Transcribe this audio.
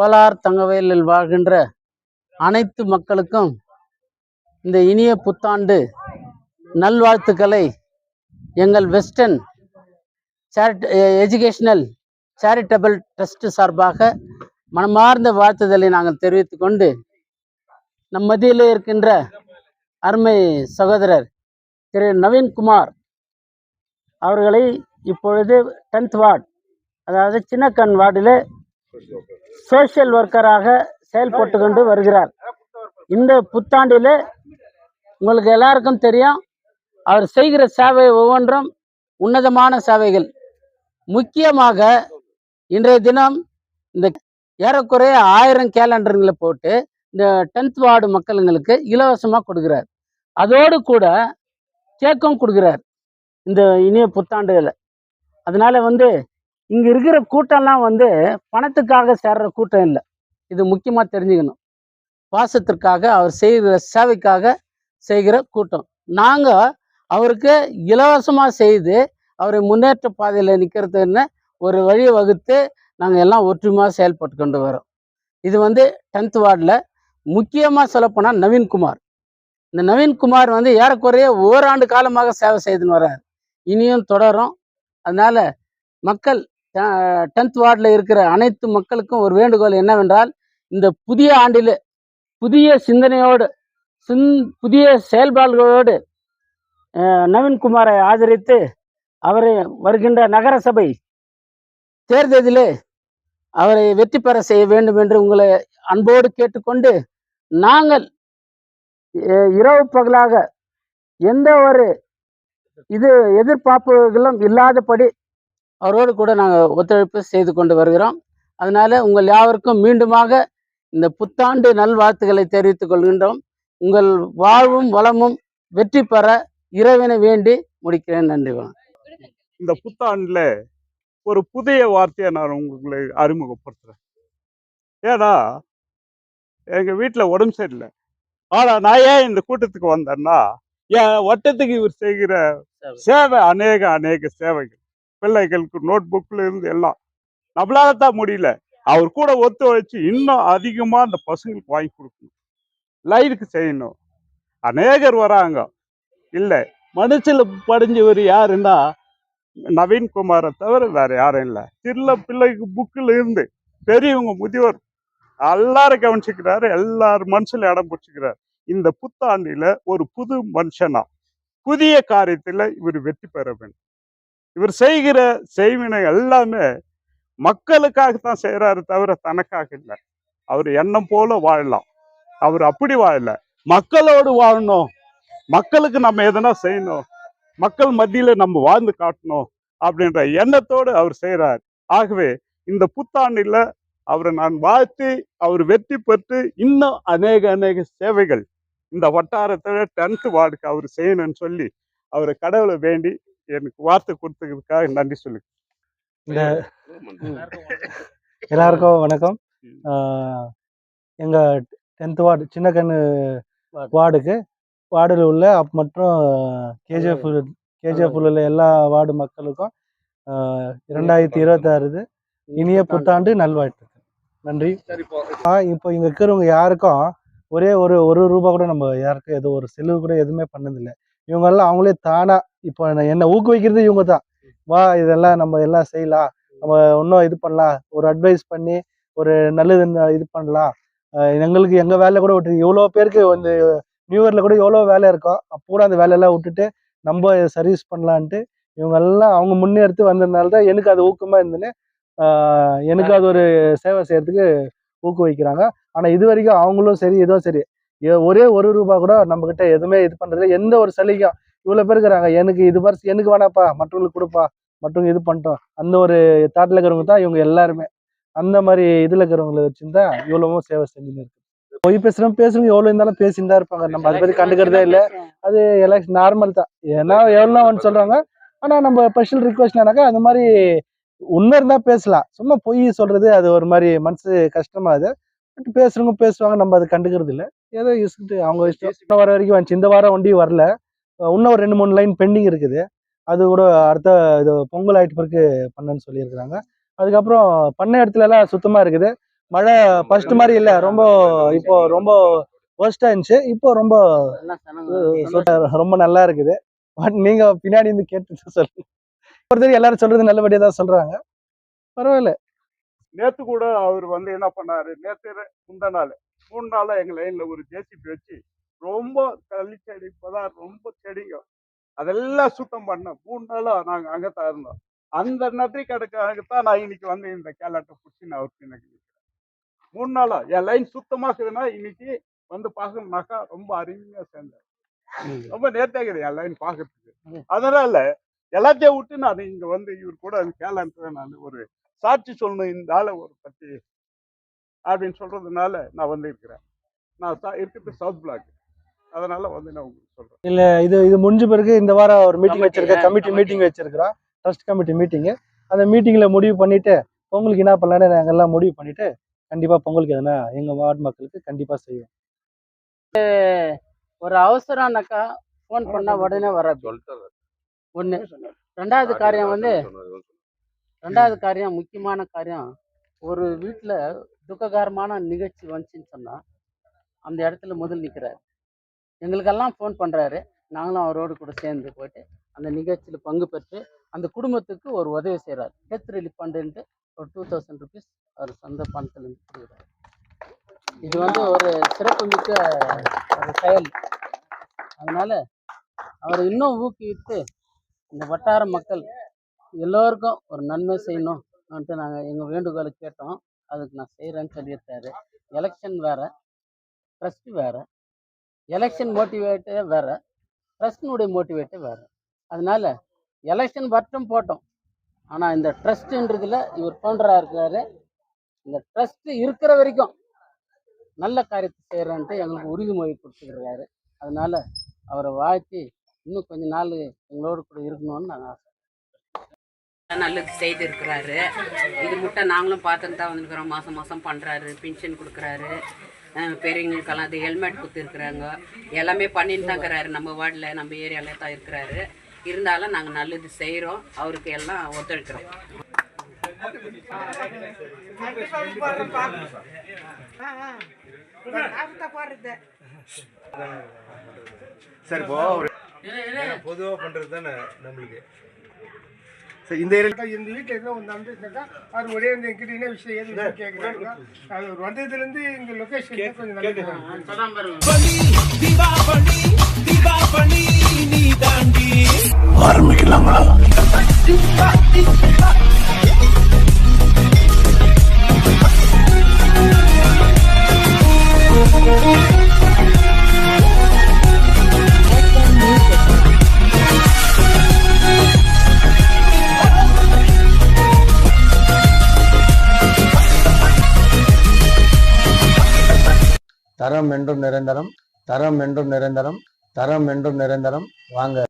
கோலார் தங்கவயலில் வாழ்கின்ற அனைத்து மக்களுக்கும் இந்த இனிய புத்தாண்டு நல்வாழ்த்துக்களை எங்கள் வெஸ்டர்ன் எஜுகேஷனல் சேரிட்டபிள் ட்ரஸ்ட் சார்பாக மனமார்ந்த வாழ்த்துதலை நாங்கள் தெரிவித்துக் கொண்டு நம் மத்தியிலே இருக்கின்ற அருமை சகோதரர் திரு நவீன்குமார் அவர்களை இப்பொழுது 10th வார்டு, அதாவது சின்னக்கண் வார்டில் சோஷியல் ஒர்க்கராக செயல்பட்டு கொண்டு வருகிறார். இந்த புத்தாண்டில் உங்களுக்கு எல்லாருக்கும் தெரியும், அவர் செய்கிற சேவை ஒவ்வொன்றும் உன்னதமான சேவைகள். முக்கியமாக இன்றைய தினம் இந்த ஏறக்குறைய 1000 கேலண்டருங்களை போட்டு இந்த 10th வார்டு மக்களுங்களுக்கு இலவசமாக கொடுக்குறார். அதோடு கூட கேக்கும் கொடுக்குறார் இந்த இனிய புத்தாண்டுகளை. அதனால இங்கே இருக்கிற கூட்டம்லாம் பணத்துக்காக சேர்ற கூட்டம் இல்லை. இது முக்கியமாக தெரிஞ்சுக்கணும். பாசத்திற்காக அவர் செய்கிற சேவைக்காக செய்கிற கூட்டம். நாங்கள் அவருக்கு இலவசமாக செய்து அவரை முன்னேற்ற பாதையில் நிற்கிறதுன்னு ஒரு வழியை வகுத்து நாங்கள் எல்லாம் ஒற்றுமையாக செயல்பட்டு கொண்டு வரோம். இது 10th வார்டில் முக்கியமாக சொல்லப்போனால் நவீன்குமார். இந்த நவீன்குமார் ஏறக்குறைய ஓராண்டு காலமாக சேவை செய்துன்னு வர்றார். இனியும் தொடரும். அதனால் மக்கள் 10th வார்டில் இருக்கிற அனைத்து மக்களுக்கும் ஒரு வேண்டுகோள் என்னவென்றால், இந்த புதிய ஆண்டில் புதிய சிந்தனையோடு புதிய செயல்பாடுகளோடு நவீன்குமாரை ஆதரித்து அவரை வருகின்ற நகரசபை தேர்தலிலே அவரை வெற்றி பெற செய்ய வேண்டும் என்று உங்களை அன்போடு கேட்டுக்கொண்டு, நாங்கள் இரவு பகலாக எந்த ஒரு எதிர்பார்ப்புகளும் இல்லாதபடி அவரோடு கூட நாங்கள் ஒத்துழைப்பு செய்து கொண்டு வருகிறோம். அதனால உங்கள் யாவருக்கும் மீண்டுமாக இந்த புத்தாண்டு நல்வாழ்த்துக்களை தெரிவித்துக் கொள்கின்றோம். உங்கள் வாழ்வும் வளமும் வெற்றி பெற இறைவனை வேண்டி முடிக்கிறேன். நன்றி. இந்த புத்தாண்டுல ஒரு புதிய வார்த்தையை நான் உங்களை அறிமுகப்படுத்துறேன். ஏன்னா எங்க வீட்டுல உடம்பு சரியில்லை. ஆனா நான் ஏன் இந்த கூட்டத்துக்கு வந்தேன்னா, என் வட்டத்துக்கு இவர் செய்கிற சேவை அநேக சேவைகள், பிள்ளைகளுக்கு நோட் புக்ல இருந்து எல்லாம் நம்மளால தான் முடியல. அவர் கூட ஒத்துழைச்சு இன்னும் அதிகமா அந்த பசங்களுக்கு வாங்கி கொடுக்கணும், லைனுக்கு செய்யணும். அநேகர் வராங்க. இல்லை, மனசுல படிஞ்சவர் யாருன்னா நவீன்குமாரை தவிர வேற யாரும் இல்லை. சின்ன பிள்ளைக்கு புக்கில் இருந்து பெரியவங்க முதியோர் எல்லாரும் கவனிச்சுக்கிறாரு, எல்லாரும் மனசுல இடம் பிடிச்சிக்கிறாரு. இந்த புத்தாண்டில ஒரு புது மனுஷனா புதிய காரியத்துல இவர் வெற்றி பெற வேண்டும். இவர் செய்கிற செய்வினை எல்லாமே மக்களுக்காகத்தான் செய்யறாரு தவிர தனக்காக இல்லை. அவர் எண்ணம் போல வாழலாம். அவர் அப்படி வாழல, மக்களோடு வாழணும், மக்களுக்கு நம்ம எதனா செய்யணும், மக்கள் மத்தியில நம்ம வாழ்ந்து காட்டணும் அப்படின்ற எண்ணத்தோடு அவர் செய்யறாரு. ஆகவே இந்த புத்தாண்டில் அவரை நான் வாழ்த்தி அவர் வெற்றி பெற்று இன்னும் அநேக சேவைகள் இந்த வட்டாரத்தில் 10th வார்டுக்கு அவர் செய்யணும்னு சொல்லி அவரை கடவுளை வேண்டி எனக்கு வார்த்தை கொடுத்ததுக்காக நன்றி சொல்லு. இந்த எல்லாருக்கும் வணக்கம். எங்க 10th வார்டு சின்னக்கண்ணு வார்டில் உள்ள மற்றும் கேஜிஎஃப் உள்ள எல்லா வார்டு மக்களுக்கும் 2026 இனிய புத்தாண்டு நல்வாழ்த்துக்கள். நன்றி. இப்போ இங்க இருக்கிறவங்க யாருக்கும் ஒரு ரூபா கூட நம்ம யாருக்கும் ஏதோ ஒரு செலவு கூட எதுவுமே பண்ணதில்லை. இவங்க எல்லாம் அவங்களே தானா இப்போ என்ன ஊக்குவிக்கிறது இவங்க தான். வா, இதெல்லாம் நம்ம எல்லாம் செய்யலாம், நம்ம இன்னும் இது பண்ணலாம், ஒரு அட்வைஸ் பண்ணி ஒரு நல்லது இது பண்ணலாம். எங்களுக்கு எங்க வேலை கூட விட்டு எவ்வளோ பேருக்கு நியூ இயர்ல கூட எவ்வளோ வேலை இருக்கும், அப்போ கூட அந்த வேலையெல்லாம் விட்டுட்டு நம்ம சர்வீஸ் பண்ணலான்ட்டு இவங்க எல்லாம் அவங்க முன்னெடுத்து வந்ததுனால தான் எனக்கு அது ஊக்கமா இருந்துன்னு எனக்கு அது ஒரு சேவை செய்யறதுக்கு ஊக்குவிக்கிறாங்க. ஆனா இது வரைக்கும் அவங்களும் சரி ஏதோ சரி ஒரே ஒரு ரூபா கூட நம்ம கிட்ட எதுவுமே இது பண்றதுல எந்த ஒரு சலுகையும். இவ்வளவு பேர் இருக்கிறாங்க, எனக்கு இது பரிசு எனக்கு வேணாப்பா, மற்றவங்களுக்கு கொடுப்பா, மற்றவங்க இது பண்ணிட்டோம், அந்த ஒரு தாட்டில் இருக்கிறவங்க தான் இவங்க எல்லாருமே. அந்த மாதிரி இதுல இருக்கிறவங்களை வச்சுருந்தா இவ்வளவும் சேவை செஞ்சுன்னு இருக்கு. பொய் பேசுறவங்க எவ்வளவு இருந்தாலும் பேசிட்டு தான் இருப்பாங்க. நம்ம அதை பத்தி கண்டுக்கிறதே இல்லை. அது எலெக்ஷன் நார்மல் தான். ஏன்னா எவ்வளோ சொல்றாங்க. ஆனா நம்ம ஸ்பெஷல் ரிக்வெஸ்ட்னாக்கா அந்த மாதிரி உண்மை இருந்தா பேசலாம். சும்மா பொய் சொல்றது அது ஒரு மாதிரி மனசு கஷ்டமா. அது பட் பேசுறவங்க பேசுவாங்க, நம்ம அதை கண்டுக்கிறது இல்லை. ஏதோ யூஸ்ட்டு அவங்க இஷ்டம். வர வரைக்கும் வந்துச்சு. இந்த வாரம் வண்டி வரல, இன்னும் ஒரு 2-3 லைன் பெண்டிங் இருக்குது. அது கூட அடுத்த இது பொங்கல் ஆயிட்டு பிறகு பண்ணுன்னு சொல்லியிருக்கிறாங்க. அதுக்கப்புறம் பண்ண இடத்துல எல்லாம் சுத்தமா இருக்குது. மழை ஃபர்ஸ்ட் மாதிரி இல்ல, ரொம்ப இப்போ ரொம்ப worst இருந்துச்சு. இப்போ ரொம்ப ரொம்ப நல்லா இருக்குது. பட் நீங்க பின்னாடி இருந்து கேட்டு சொல்லுங்க. ஒருத்தர் எல்லாரும் சொல்றது நல்லபடியா தான் சொல்றாங்க. பரவாயில்ல. நேத்து கூட அவர் வந்து என்ன பண்ணாரு, நேத்து முந்தா நாள் 3 நாளா எங்க லைன்ல ஒரு ஜேசிபி வச்சு ரொம்ப கள்ளி செடி இப்பதான் ரொம்ப செடிங்க அதெல்லாம் சுத்தம் பண்ண 3 நாளா நாங்க அங்கத்தான் இருந்தோம். அந்த நன்றி கணக்காகத்தான் நான் இன்னைக்கு வந்து இந்த கேலாட்டை பிடிச்சி நான் அவருக்கு எனக்கு 3 நாளா என் லைன் சுத்தமாக்குதுன்னா இன்னைக்கு வந்து பார்க்கணும்னாக்கா ரொம்ப அருமையா சேர்ந்தேன். ரொம்ப நேர்த்தியாக்குது என் லைன் பார்க்கறதுக்கு. அதனால எல்லாத்தையும் விட்டு நான் இங்க வந்து இவர் கூட கேலான்ட்டு நான் ஒரு சாட்சி சொல்லணும் இந்த ஆளை ஒரு பத்தி அப்படின்னு சொல்றதுனால நான் வந்து இருக்கிறேன். நான் இருக்கிறது சவுத் பிளாக், அதனால வந்து நான் உங்களுக்கு சொல்றேன். இல்ல இது முடிஞ்ச பிறகு இந்த வாரம் ஒரு மீட்டிங் வச்சிருக்கேன், கமிட்டி மீட்டிங் வச்சிருக்கிறோம், ட்ரஸ்ட் கமிட்டி மீட்டிங். அந்த மீட்டிங்ல முடிவு பண்ணிட்டு பொங்கலுக்கு என்ன பண்ணலான்னு நாங்க எல்லாம் முடிவு பண்ணிட்டு கண்டிப்பா பொங்கலுக்கு எதனா எங்க வார்டு மக்களுக்கு கண்டிப்பா செய்வோம். ஒரு அவசரம்னாக்கா ஃபோன் பண்ணா உடனே வர ஒண்ணு. ரெண்டாவது காரியம் முக்கியமான காரியம், ஒரு வீட்டுல துக்ககரமான நிகழ்ச்சி வந்துச்சுன்னு சொன்னா அந்த இடத்துல முதல் நிற்கிறாரு. எங்களுக்கெல்லாம் ஃபோன் பண்றாரு. நாங்களும் அவரோடு கூட சேர்ந்து போயிட்டு அந்த நிகழ்ச்சியில பங்கு பெற்று அந்த குடும்பத்துக்கு ஒரு உதவி செய்கிறார். டெத் ரிலீஃப் ஃபண்டுன்ட்டு ஒரு 2000 rupees அவர் சொந்த பணத்திலிருந்து கொடுக்குறாரு. இது வந்து ஒரு சிறப்புமிக்க ஒரு செயல். அதனால அவர் இன்னும் ஊக்குவித்து இந்த வட்டார மக்கள் எல்லோருக்கும் ஒரு நன்மை செய்யணும்ன்ட்டு நாங்கள் எங்கள் வேண்டுகோளை கேட்டோம். அதுக்கு நான் செய்கிறேன்னு சொல்லியிருக்காரு. எலெக்ஷன் வேறு, ட்ரஸ்ட்டு வேறு. எலெக்ஷன் மோட்டிவேட்டே வேறு, ட்ரஸ்டினுடைய மோட்டிவேட்டே வேறு. அதனால எலெக்ஷன் மட்டும் போட்டோம். ஆனால் இந்த ட்ரஸ்ட்டுன்றதுல இவர் ஃபவுண்டராக இருக்கிறாரு. இந்த ட்ரஸ்ட்டு இருக்கிற வரைக்கும் நல்ல காரியத்தை செய்கிறேன்ட்டு எங்களுக்கு உறுதிமொழி கொடுத்துருக்காரு. அதனால அவரை வாழ்த்தி இன்னும் கொஞ்ச நாள் எங்களோடு கூட இருக்கணும்னு நாங்கள் ஆசை. நல்லது செய்திருக்கிறாரு. இது மட்டும் நாங்களும் பார்த்துட்டு தான் வந்துருக்குறோம். மாதம் மாதம் பண்ணுறாரு, பென்ஷன் கொடுக்குறாரு. பெரியவங்களுக்கெல்லாம் அது ஹெல்மெட் கொடுத்துருக்குறாங்க. எல்லாமே பண்ணிட்டு தான் இருக்கிறாரு. நம்ம வார்டில் நம்ம ஏரியாவில் தான் இருக்கிறாரு. இருந்தாலும் நாங்கள் நல்லது செய்கிறோம், அவருக்கு எல்லாம் ஒத்துழைக்கிறோம். சரி, இப்போ பொதுவாக பண்ணுறது தானே நம்மளுக்கு. சரி, இந்த ஏரியா இந்த வீட்டில் எதுவும் வந்து வந்துருக்கா அவர் ஒரே இந்த எங்கிட்ட என்ன விஷயம் ஏது கேட்குறாங்க. அது ஒரு வந்ததுலேருந்து இந்த லொக்கேஷன் கொஞ்சம் ஆரம்பிக்கலாங்களா? தரம் என்றும் நிரந்தரம், தரம் என்றும் நிரந்தரம், தரம் என்றும் நிரந்தரம். வாங்க.